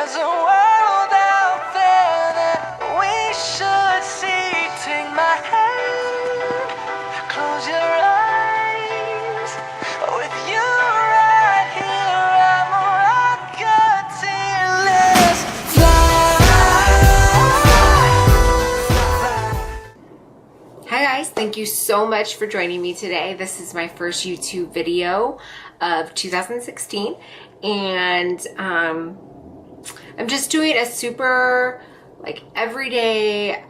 There's a world out there that we should see. Take my hand, close your eyes. With you right here, I'm a rocketeer. Let's fly. Hi guys, thank you so much for joining me today. This is my first YouTube video of 2016, and I'm just doing a super everyday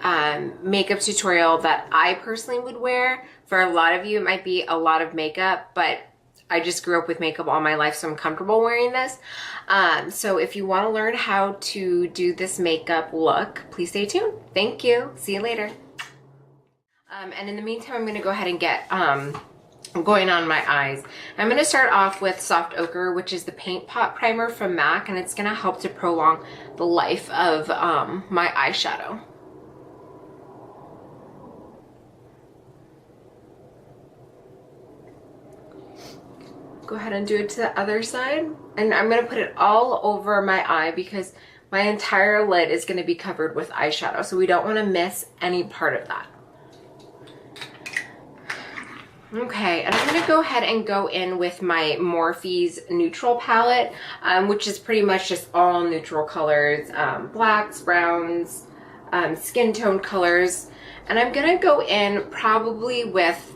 makeup tutorial that I personally would wear. For a lot of you it might be a lot of makeup, but I just grew up with makeup all my life, so I'm comfortable wearing this. So if you want to learn how to do this makeup look, please stay tuned. Thank you. See you later. And in the meantime, I'm going to go ahead and get going on my eyes. I'm going to start off with Soft Ochre, which is the Paint Pot Primer from MAC, and it's going to help to prolong the life of my eyeshadow. Go ahead and do it to the other side. And I'm going to put it all over my eye because my entire lid is going to be covered with eyeshadow, so we don't want to miss any part of that. Okay, and I'm going to go ahead and go in with my Morphe's neutral palette, which is pretty much just all neutral colors, blacks, browns, skin tone colors. And I'm going to go in probably with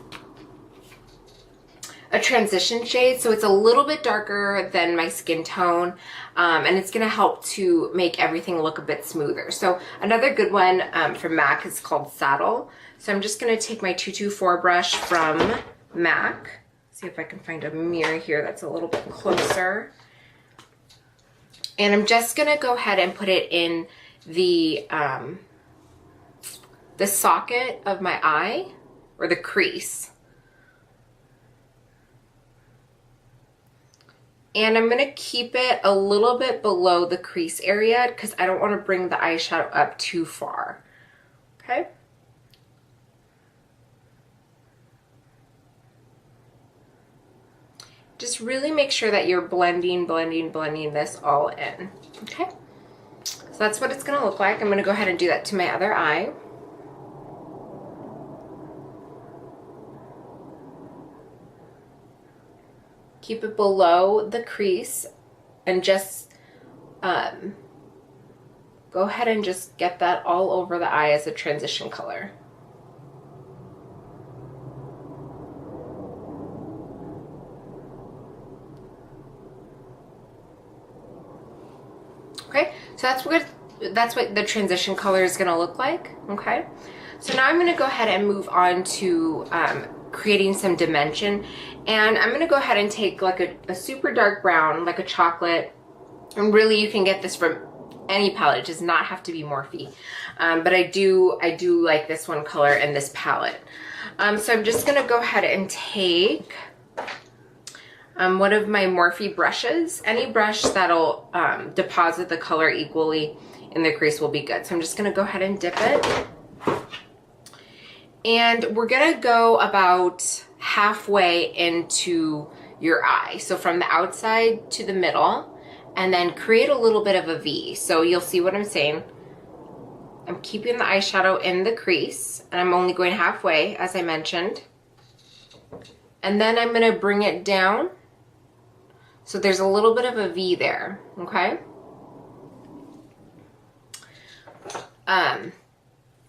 a transition shade, so it's a little bit darker than my skin tone, and it's going to help to make everything look a bit smoother. So another good one from MAC is called Saddle. So I'm just going to take my 224 brush from MAC. See if I can find a mirror here that's a little bit closer. And I'm just going to go ahead and put it in the socket of my eye, or the crease. And I'm going to keep it a little bit below the crease area because I don't want to bring the eyeshadow up too far. Okay? Just really make sure that you're blending this all in. Okay? So that's what it's going to look like. I'm going to go ahead and do that to my other eye. Keep it below the crease and just go ahead and just get that all over the eye as a transition color. Okay, so that's what the transition color is going to look like. Okay, so now I'm going to go ahead and move on to creating some dimension, and I'm going to go ahead and take like a super dark brown, like a chocolate, and really you can get this from any palette. It does not have to be Morphe, but I do like this one color in this palette. So I'm just going to go ahead and take one of my Morphe brushes. Any brush that'll deposit the color equally in the crease will be good. So I'm just going to go ahead and dip it. And we're going to go about halfway into your eye. So from the outside to the middle, and then create a little bit of a V. So you'll see what I'm saying. I'm keeping the eyeshadow in the crease, and I'm only going halfway, as I mentioned. And then I'm going to bring it down. So there's a little bit of a V there, okay?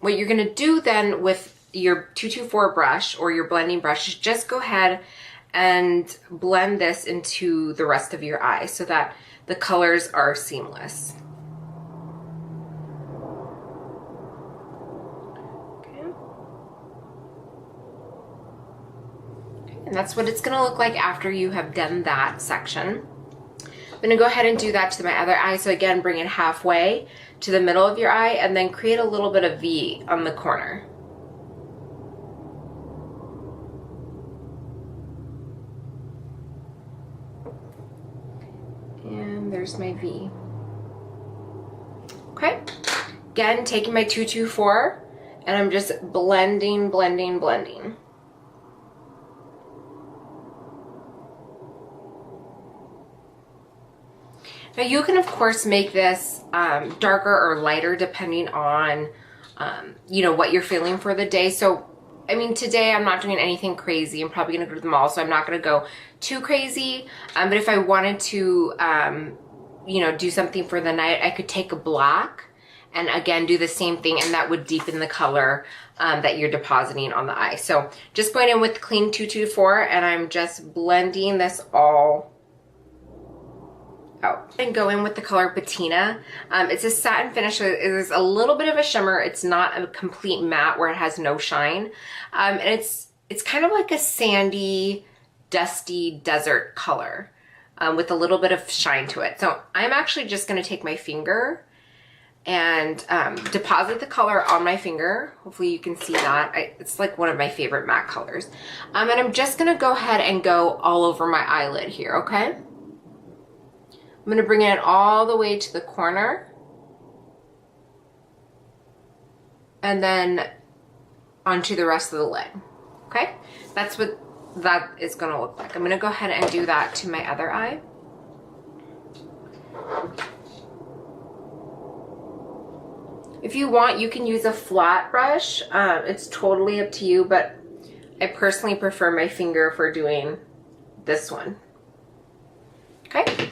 What you're going to do then with your 224 brush or your blending brush is just go ahead and blend this into the rest of your eye so that the colors are seamless. Okay. And that's what it's going to look like after you have done that section. I'm going to go ahead and do that to my other eye. So again, bring it halfway to the middle of your eye and then create a little bit of V on the corner. And there's my V. Okay. Again, taking my 224 and I'm just blending. Now you can of course make this darker or lighter depending on, you know, what you're feeling for the day. So, I mean, today I'm not doing anything crazy. I'm probably going to go to the mall, so I'm not going to go too crazy. But if I wanted to, you know, do something for the night, I could take a black and again do the same thing, and that would deepen the color that you're depositing on the eye. So just going in with clean 224, and I'm just blending this all out. And go in with the color Patina. It's a satin finish, so it is a little bit of a shimmer. It's not a complete matte where it has no shine. And it's kind of like a sandy, dusty desert color with a little bit of shine to it. So I'm actually just going to take my finger and deposit the color on my finger. Hopefully you can see that. It's like one of my favorite matte colors. And I'm just going to go ahead and go all over my eyelid here, okay? I'm going to bring it all the way to the corner. And then onto the rest of the lid, okay? That's what that is going to look like. I'm going to go ahead and do that to my other eye. If you want, you can use a flat brush. It's totally up to you, but I personally prefer my finger for doing this one. Okay,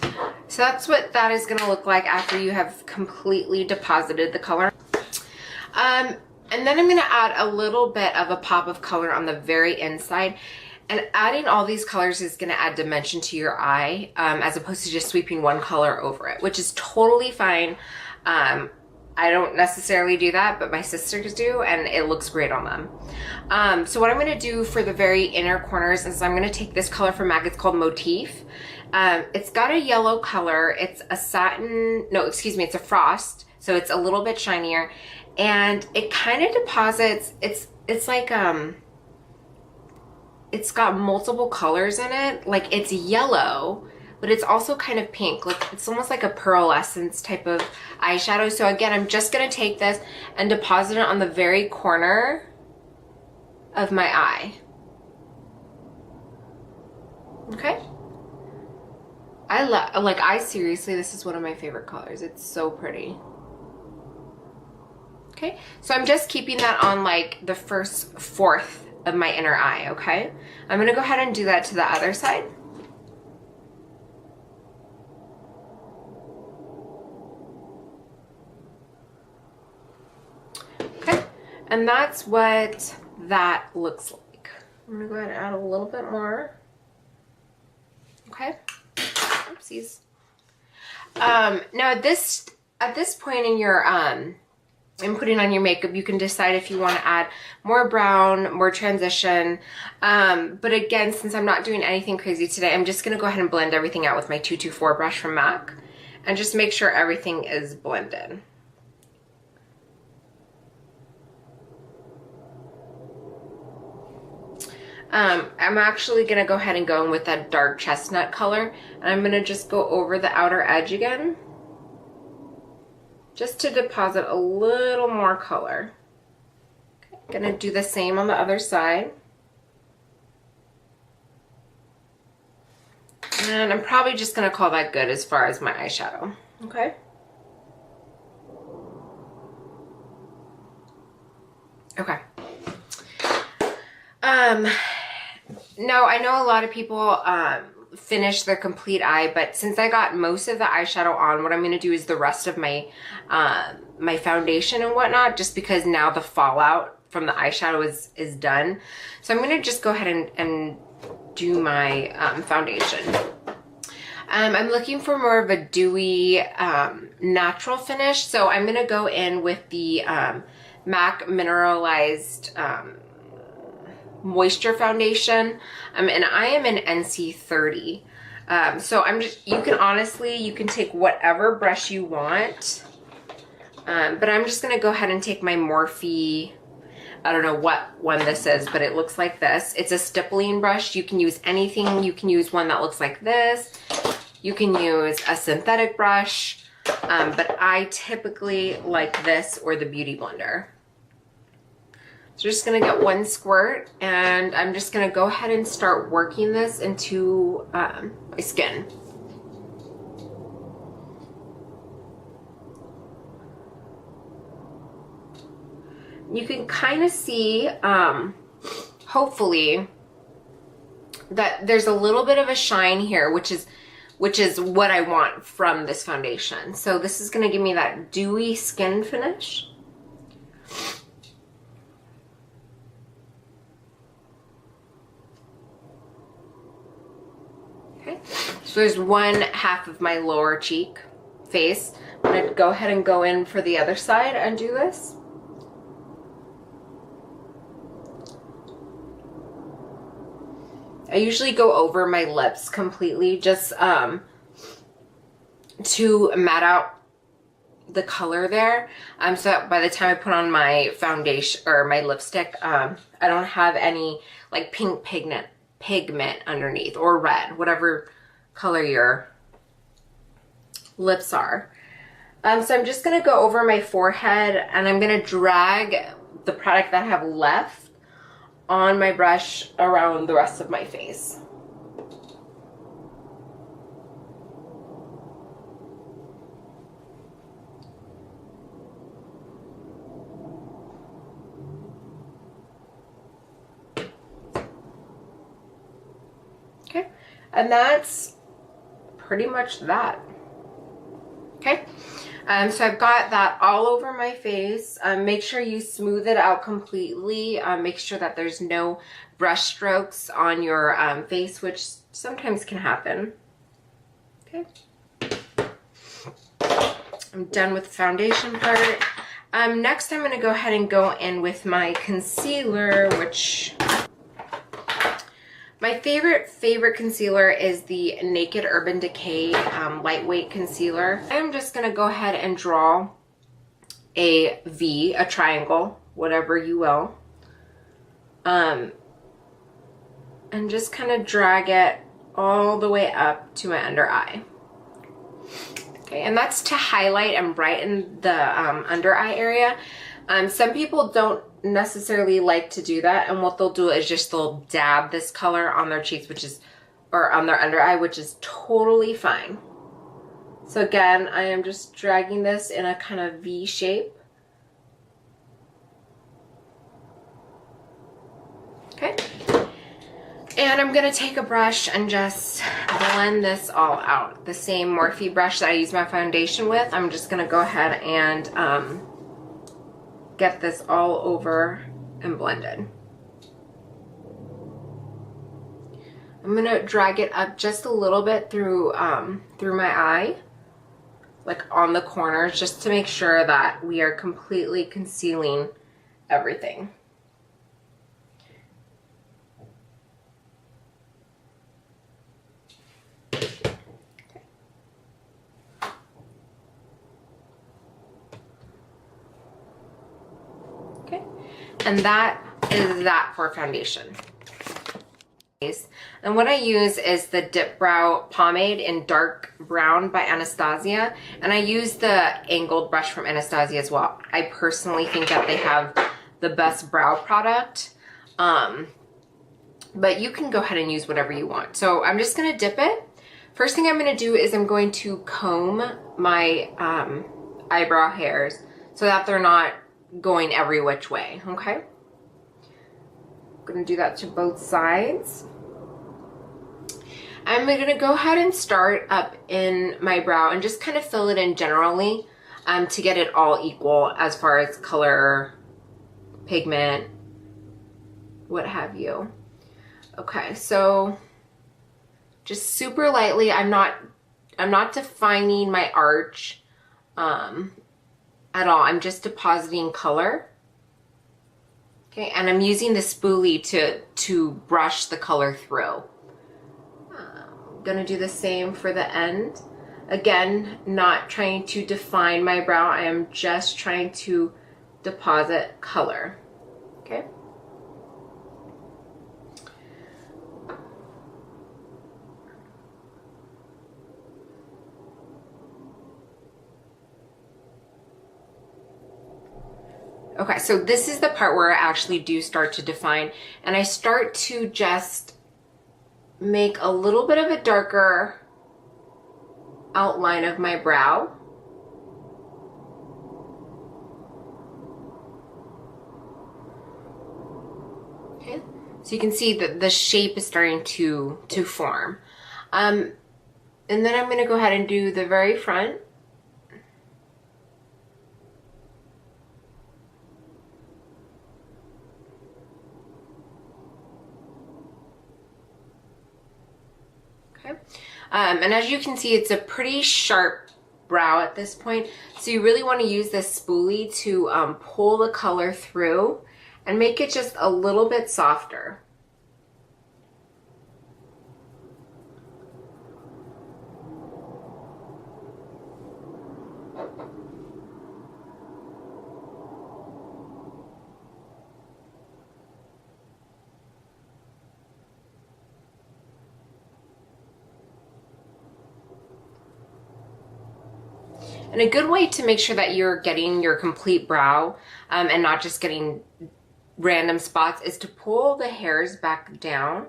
so that's what that is gonna look like after you have completely deposited the color. And then I'm gonna add a little bit of a pop of color on the very inside. And adding all these colors is gonna add dimension to your eye, as opposed to just sweeping one color over it, which is totally fine. I don't necessarily do that, but my sisters do, and it looks great on them. So what I'm going to do for the very inner corners is I'm going to take this color from MAC. It's called Motif. It's got a yellow color. It's a satin, no, excuse me, it's a frost, so it's a little bit shinier, and it kind of deposits, it's like, it's got multiple colors in it. Like, it's yellow, but it's also kind of pink. Like, it's almost like a pearlescence type of eyeshadow. So again, I'm just gonna take this and deposit it on the very corner of my eye. Okay? I seriously, this is one of my favorite colors. It's so pretty. Okay, so I'm just keeping that on like the first fourth of my inner eye, okay? I'm gonna go ahead and do that to the other side. And that's what that looks like. I'm gonna go ahead and add a little bit more. Okay. Oopsies. Now at this point in your in putting on your makeup, you can decide if you want to add more brown, more transition. But again, since I'm not doing anything crazy today, I'm just gonna go ahead and blend everything out with my 224 brush from MAC and just make sure everything is blended. I'm actually going to go ahead and go in with that dark chestnut color, and I'm going to just go over the outer edge again just to deposit a little more color. Okay, going to do the same on the other side. And I'm probably just going to call that good as far as my eyeshadow. Okay. Okay. Now, I know a lot of people finish their complete eye, but since I got most of the eyeshadow on, what I'm going to do is the rest of my my foundation and whatnot, just because now the fallout from the eyeshadow is done. So I'm going to just go ahead and do my foundation. I'm looking for more of a dewy, natural finish, so I'm going to go in with the MAC Mineralized Moisture Foundation, and I am in NC30. So I'm just, you can take whatever brush you want, but I'm just going to go ahead and take my Morphe, I don't know what one this is, but it looks like this. It's a stippling brush. You can use anything. You can use one that looks like this. You can use a synthetic brush, but I typically like this or the Beauty Blender. So just gonna get one squirt, and I'm just gonna go ahead and start working this into my skin. you can kind of see, hopefully, that there's a little bit of a shine here, which is what I want from this foundation. So this is going to give me that dewy skin finish. Okay, so there's one half of my lower cheek face. I'm going to go ahead and go in for the other side and do this. I usually go over my lips completely just to matte out the color there, so that by the time I put on my foundation or my lipstick, I don't have any like pink pigment underneath, or red, whatever color your lips are. So I'm just gonna go over my forehead, and I'm gonna drag the product that I have left on my brush around the rest of my face. Okay, and that's pretty much that. Okay, so I've got that all over my face. Make sure you smooth it out completely. Make sure that there's no brush strokes on your face, which sometimes can happen. Okay, I'm done with the foundation part. Next I'm going to go ahead and go in with my concealer, which my favorite concealer is the Naked Urban Decay lightweight concealer. I'm just going to go ahead and draw a V, a triangle, whatever you will. And just kind of drag it all the way up to my under eye. Okay, and that's to highlight and brighten the under eye area. Some people don't necessarily like to do that, and what they'll do is just they'll dab this color on their cheeks, or on their under eye, which is totally fine. So again, I am just dragging this in a kind of V shape. Okay, and I'm gonna take a brush and just blend this all out. The same Morphe brush that I use my foundation with, I'm just gonna go ahead and get this all over and blended. I'm gonna drag it up just a little bit through my eye, like on the corners, just to make sure that we are completely concealing everything. And that is that for foundation. And what I use is the Dip Brow Pomade in Dark Brown by Anatasia. And I use the angled brush from Anatasia as well. I personally think that they have the best brow product. But you can go ahead and use whatever you want. So I'm just gonna dip it. First thing I'm gonna do is I'm going to comb my eyebrow hairs so that they're not going every which way, okay? I'm gonna do that to both sides. I'm gonna go ahead and start up in my brow and just kind of fill it in generally to get it all equal as far as color, pigment, what have you. Okay, so just super lightly. I'm not defining my arch at all. I'm just depositing color. Okay, and I'm using the spoolie to brush the color through. I'm gonna do the same for the end. Again, not trying to define my brow. I am just trying to deposit color. Okay. Okay, so this is the part where I actually do start to define, and I start to just make a little bit of a darker outline of my brow. So you can see that the shape is starting to form. And then I'm going to go ahead and do the very front. Okay. And as you can see, it's a pretty sharp brow at this point. So you really want to use this spoolie to pull the color through and make it just a little bit softer. And a good way to make sure that you're getting your complete brow and not just getting random spots is to pull the hairs back down.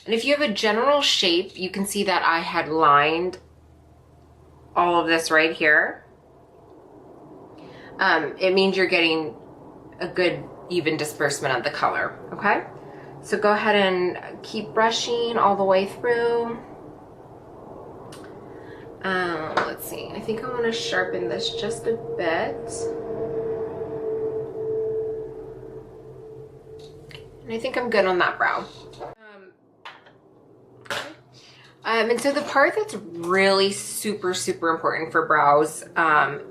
And if you have a general shape, you can see that I had lined all of this right here. It means you're getting a good even disbursement of the color, okay? So go ahead and keep brushing all the way through. Let's see, I think I want to sharpen this just a bit. And I think I'm good on that brow. And so the part that's really super important for brows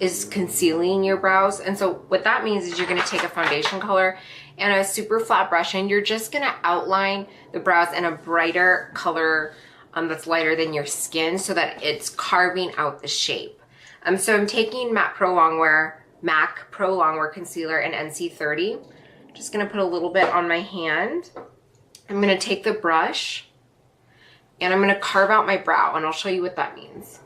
is concealing your brows. And so what that means is you're going to take a foundation color and a super flat brush, and you're just going to outline the brows in a brighter color that's lighter than your skin so that it's carving out the shape. So I'm taking MAC Pro Longwear Concealer in NC30. Just going to put a little bit on my hand. I'm going to take the brush and I'm going to carve out my brow, and I'll show you what that means.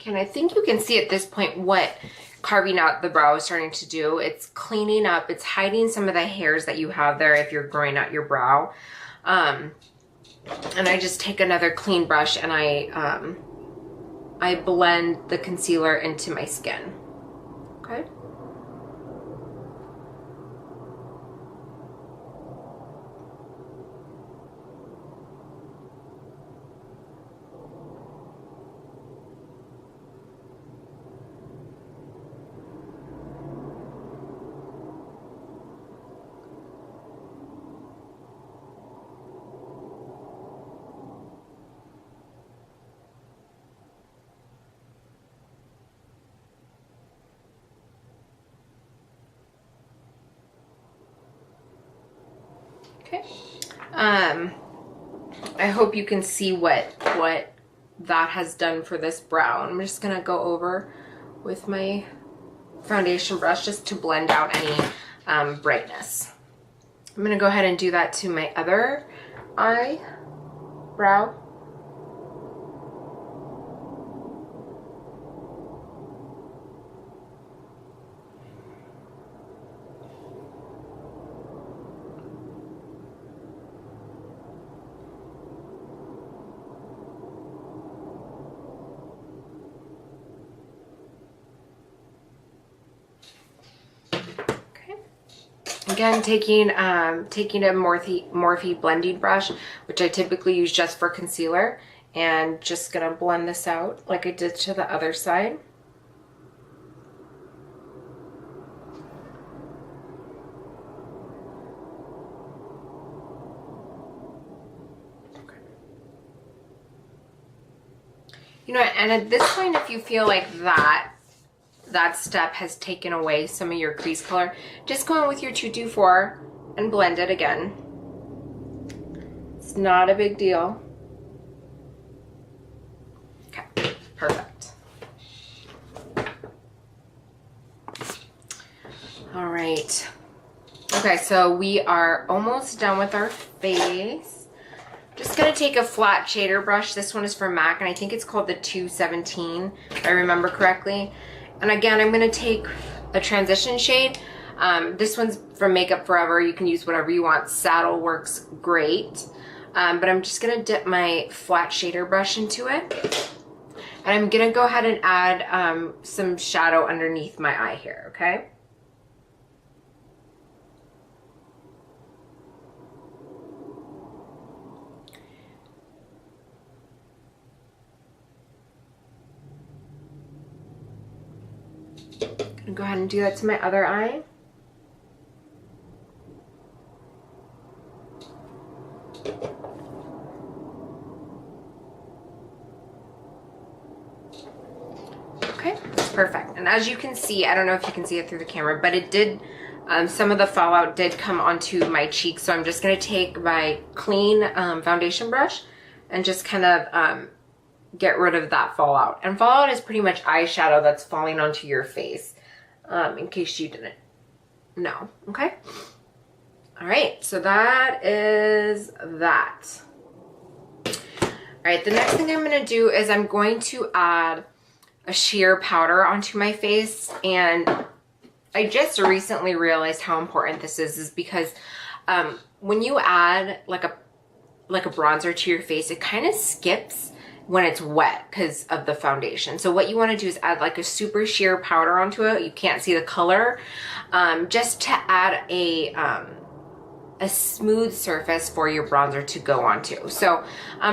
And I think you can see at this point what carving out the brow is starting to do. It's cleaning up, it's hiding some of the hairs that you have there if you're growing out your brow. And I just take another clean brush and I blend the concealer into my skin. Okay. Okay. I hope you can see what that has done for this brow. I'm just gonna go over with my foundation brush just to blend out any brightness. I'm gonna go ahead and do that to my other eyebrow. Again, taking a Morphe blending brush, which I typically use just for concealer, and just gonna blend this out like I did to the other side. You know, and at this point, if you feel like that step has taken away some of your crease color, just go in with your 224 and blend it again. It's not a big deal. Okay, perfect. All right, Okay, so we are almost done with our face. Just gonna take a flat shader brush. This one is from MAC, and I think it's called the 217, if I remember correctly. And again, I'm gonna take a transition shade. This one's from Makeup Forever. You can use whatever you want. Saddle works great. But I'm just gonna dip my flat shader brush into it. And I'm gonna go ahead and add some shadow underneath my eye here, okay? Gonna go ahead and do that to my other eye. Okay, that's perfect. And as you can see, I don't know if you can see it through the camera, but it did, some of the fallout did come onto my cheeks. So I'm just gonna take my clean foundation brush and just kind of get rid of that fallout. And fallout is pretty much eyeshadow that's falling onto your face, in case you didn't know, okay? All right, so that is that. All right, the next thing I'm gonna do is I'm going to add a sheer powder onto my face. And I just recently realized how important this is because when you add like a bronzer to your face, it kind of skips when it's wet because of the foundation. So what you want to do is add like a super sheer powder onto it. You can't see the color, just to add a smooth surface for your bronzer to go onto. So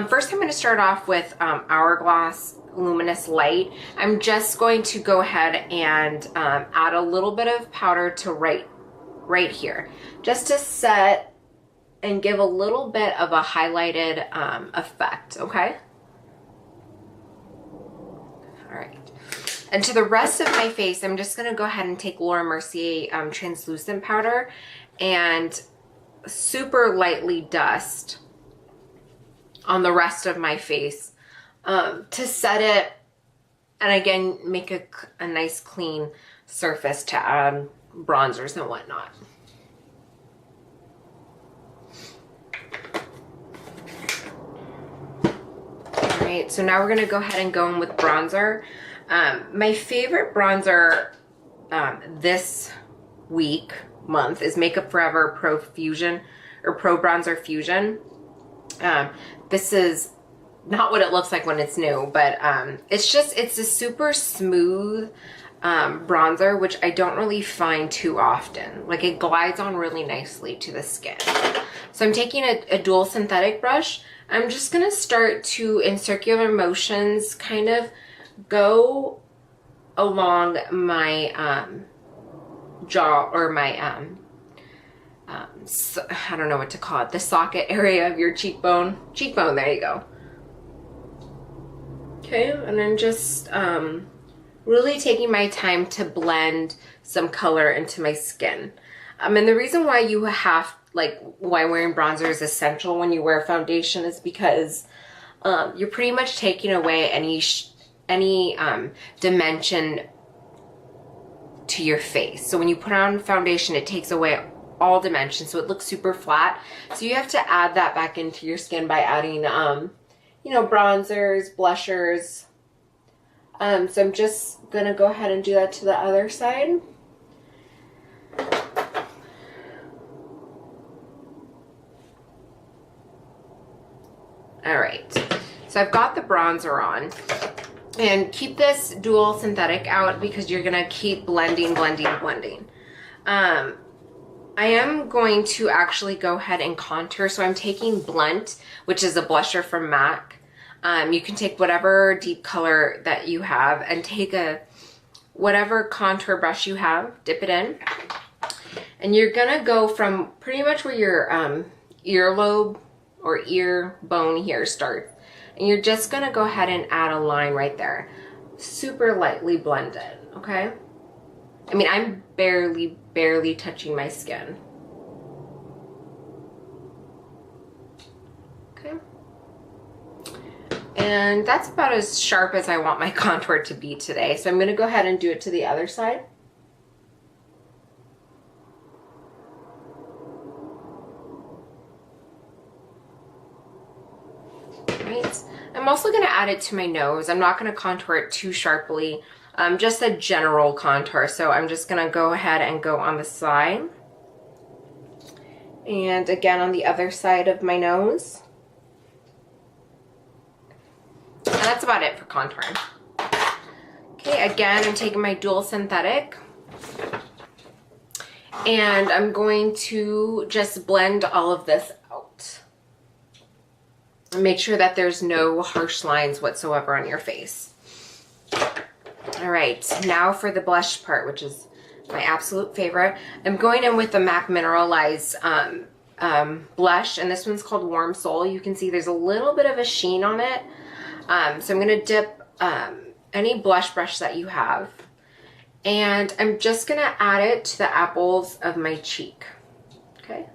first I'm going to start off with Hourglass Luminous Light. I'm just going to go ahead and add a little bit of powder to right here, just to set and give a little bit of a highlighted effect, okay? All right. And to the rest of my face, I'm just gonna go ahead and take Laura Mercier translucent powder and super lightly dust on the rest of my face to set it, and again, make a nice clean surface to add bronzers and whatnot. All right, so now we're gonna go ahead and go in with bronzer. My favorite bronzer this month is Makeup Forever Pro Fusion or Pro Bronzer Fusion. This is not what it looks like when it's new, but it's a super smooth bronzer, which I don't really find too often. Like, it glides on really nicely to the skin. So I'm taking a dual synthetic brush. I'm just gonna start to, in circular motions, kind of go along my jaw, or my I don't know what to call it, the socket area of your cheekbone, there you go. Okay, and I'm just really taking my time to blend some color into my skin. And the reason why you have, why wearing bronzer is essential when you wear foundation is because you're pretty much taking away any dimension to your face. So when you put on foundation, it takes away all dimensions, so it looks super flat. So you have to add that back into your skin by adding you know, bronzers, blushers. So I'm just gonna go ahead and do that to the other side. All right, so I've got the bronzer on, and keep this dual synthetic out because you're gonna keep blending. I am going to actually go ahead and contour. So I'm taking Blunt, which is a blusher from MAC. You can take whatever deep color that you have and take whatever contour brush you have, dip it in. And you're gonna go from pretty much where your earlobe or ear bone here starts. And you're just gonna go ahead and add a line right there. Super lightly blended, okay? I mean, I'm barely touching my skin. Okay. And that's about as sharp as I want my contour to be today. So I'm gonna go ahead and do it to the other side. also going to add it to my nose. I'm not going to contour it too sharply, just a general contour. So I'm just going to go ahead and go on the side. And again on the other side of my nose. And that's about it for contouring. Okay, again, I'm taking my Dual Synthetic. And I'm going to just blend all of this out. And make sure that there's no harsh lines whatsoever on your face. All right, now for the blush part, which is my absolute favorite. I'm going in with the MAC Mineralized blush, and this one's called Warm Soul. You can see there's a little bit of a sheen on it. So I'm going to dip any blush brush that you have, and I'm just going to add it to the apples of my cheek. Okay.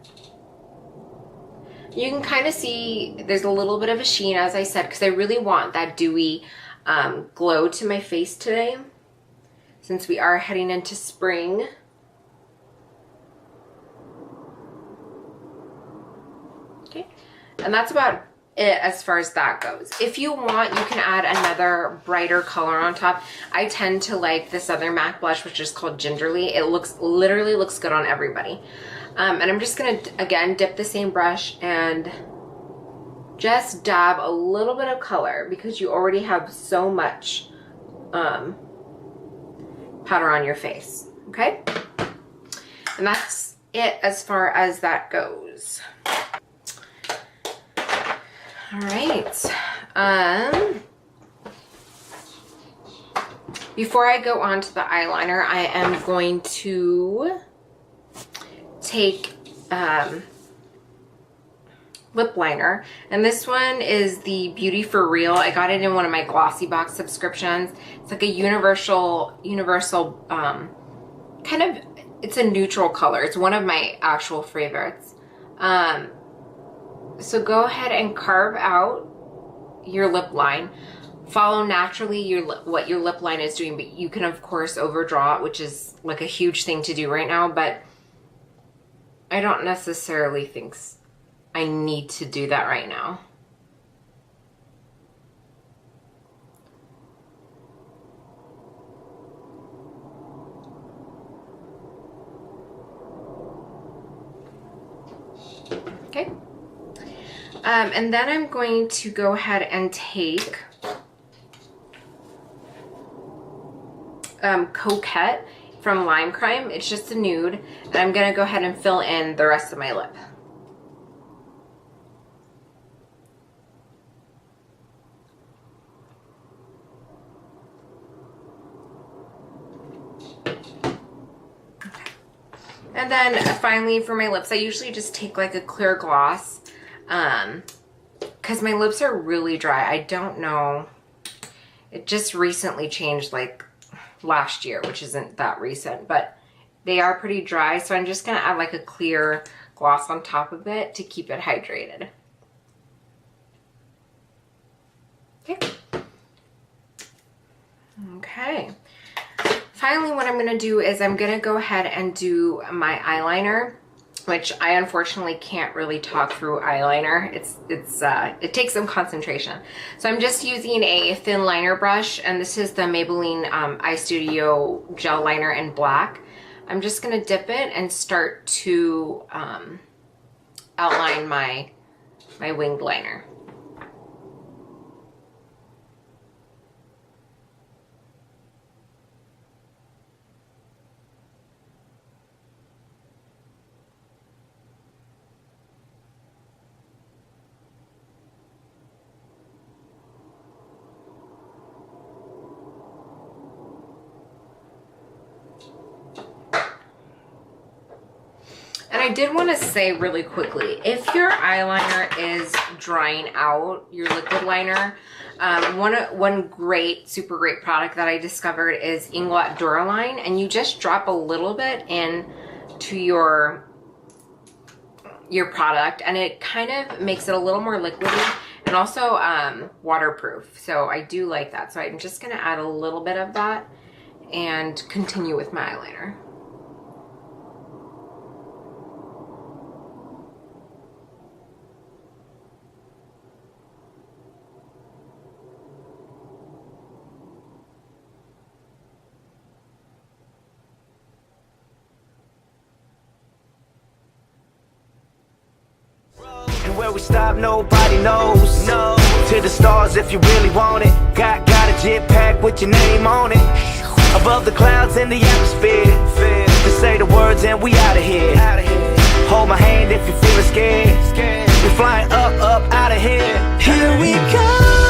You can kind of see there's a little bit of a sheen, as I said, because I really want that dewy glow to my face today, since we are heading into spring. Okay, and that's about it as far as that goes. If you want, you can add another brighter color on top. I tend to like this other MAC blush, which is called Gingerly. It literally looks good on everybody. And I'm just gonna, again, dip the same brush and just dab a little bit of color, because you already have so much powder on your face, okay? And that's it as far as that goes. All right. Before I go on to the eyeliner, I am going to take lip liner, and this one is the Beauty For Real. I got it in one of my Glossy Box subscriptions. It's like a universal kind of, it's a neutral color. It's one of my actual favorites. So go ahead and carve out your lip line. Follow naturally what your lip line is doing, but you can of course overdraw it, which is like a huge thing to do right now, but I don't necessarily think I need to do that right now. Okay. And then I'm going to go ahead and take Coquette from Lime Crime. It's just a nude, and I'm going to go ahead and fill in the rest of my lip. Okay. And then finally for my lips, I usually just take like a clear gloss, because my lips are really dry. I don't know, it just recently changed like last year, which isn't that recent, but they are pretty dry, so I'm just gonna add like a clear gloss on top of it to keep it hydrated. Okay. Okay. Finally, what I'm gonna do is I'm gonna go ahead and do my eyeliner, which I unfortunately can't really talk through eyeliner. It takes some concentration. So I'm just using a thin liner brush, and this is the Maybelline Eyestudio gel liner in black. I'm just gonna dip it and start to outline my winged liner. I did want to say really quickly, if your eyeliner is drying out, your liquid liner, one great, super great product that I discovered is Inglot Duraline, and you just drop a little bit into your product, and it kind of makes it a little more liquidy and also waterproof. So I do like that. So I'm just going to add a little bit of that and continue with my eyeliner. we stop, nobody knows. No. To the stars if you really want it. Got a jet pack with your name on it. Above the clouds in the atmosphere. Just say the words and we out of here. Hold my hand if you're feeling scared. We're flying up, out of here. Here we go.